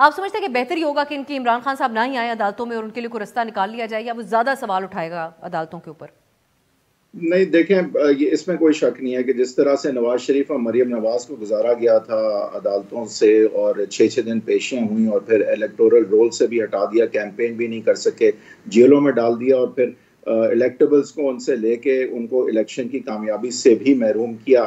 आप समझते हैं कि बेहतर ही होगा कि इनकी इमरान खान साहब ना ही आए अदालतों में और उनके लिए कोई रास्ता निकाल लिया जाए, या वो ज़्यादा सवाल उठाएगा अदालतों के ऊपर? नहीं देखें, ये इसमें कोई शक नहीं है कि जिस तरह से नवाज शरीफ और मरीम नवाज को गुजारा गया था अदालतों से, और 6-6 दिन पेशियां हुई और फिर इलेक्टोरल रोल से भी हटा दिया, कैंपेन भी नहीं कर सके, जेलों में डाल दिया, और फिर इलेक्टेबल्स को उनसे लेके उनको इलेक्शन की कामयाबी से भी महरूम किया।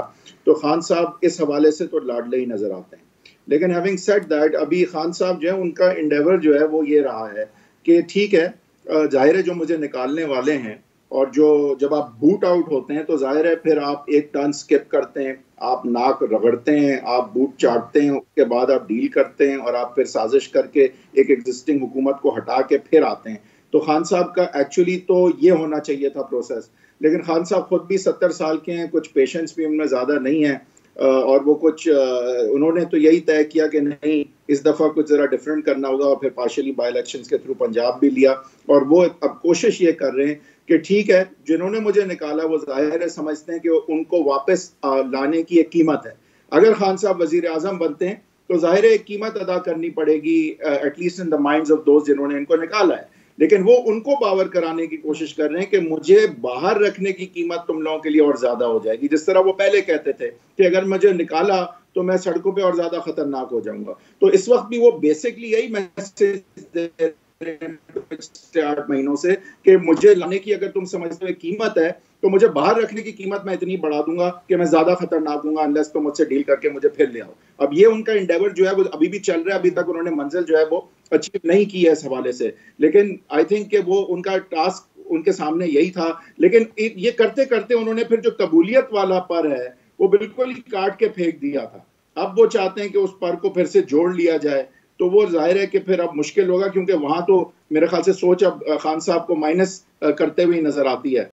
तो खान साहब इस हवाले से तो लाडले ही नजर आते हैं। लेकिन हैविंग सेड दैट, अभी खान साहब जो है उनका इंडेवर जो है वो ये रहा है कि ठीक है, जाहिर है जो मुझे निकालने वाले हैं, और जो जब आप बूट आउट होते हैं तो जाहिर है फिर आप एक टर्न स्किप करते हैं, आप नाक रगड़ते हैं, आप बूट चाटते हैं, उसके बाद आप डील करते हैं और आप फिर साजिश करके एक एग्जिस्टिंग हुकूमत को हटा के फिर आते हैं। तो खान साहब का एक्चुअली तो ये होना चाहिए था प्रोसेस। लेकिन खान साहब खुद भी 70 साल के हैं, कुछ पेशेंस भी उनमें ज़्यादा नहीं है, और वो कुछ उन्होंने तो यही तय किया कि नहीं, इस दफ़ा कुछ ज़रा डिफरेंट करना होगा, और फिर पार्शली बाई इलेक्शंस के थ्रू पंजाब भी लिया। और वो अब कोशिश ये कर रहे हैं कि ठीक है, जिन्होंने मुझे निकाला वो जाहिर है समझते हैं कि उनको वापस लाने की एक कीमत है। अगर खान साहब वजीर आजम बनते हैं तो जाहिर है एक कीमत अदा करनी पड़ेगी, at least in the minds of दोस्त जिन्होंने इनको निकाला है। लेकिन वो उनको बावर कराने की कोशिश कर रहे हैं कि मुझे बाहर रखने की कीमत तुम लोगों के लिए और ज्यादा हो जाएगी, जिस तरह वो पहले कहते थे कि अगर मुझे निकाला तो मैं सड़कों पे और ज्यादा खतरनाक हो जाऊंगा। तो इस वक्त भी वो बेसिकली यही मैसेज 8 महीनों से कि मुझे लाने की अगर तुम समझते हो कीमत है तो मुझे बाहर रखने की कीमत मैं इतनी बढ़ा दूंगा कि मैं ज्यादा खतरनाक हूँ, अनलेस तो मुझसे डील करके मुझे फिर ले आओ। अब ये उनका इंडेवर जो है वो अभी भी चल रहा है, अभी तक उन्होंने मंजिल जो है वो अचीव नहीं की है इस हवाले से। लेकिन आई थिंक कि वो उनका टास्क उनके सामने यही था। लेकिन ये करते करते उन्होंने फिर जो कबूलियत वाला पर है वो बिल्कुल ही काट के फेंक दिया था। अब वो चाहते हैं कि उस पर को फिर से जोड़ लिया जाए, तो वो जाहिर है कि फिर अब मुश्किल होगा, क्योंकि वहां तो मेरे ख्याल से सोच अब खान साहब को माइनस करते हुए नजर आती है।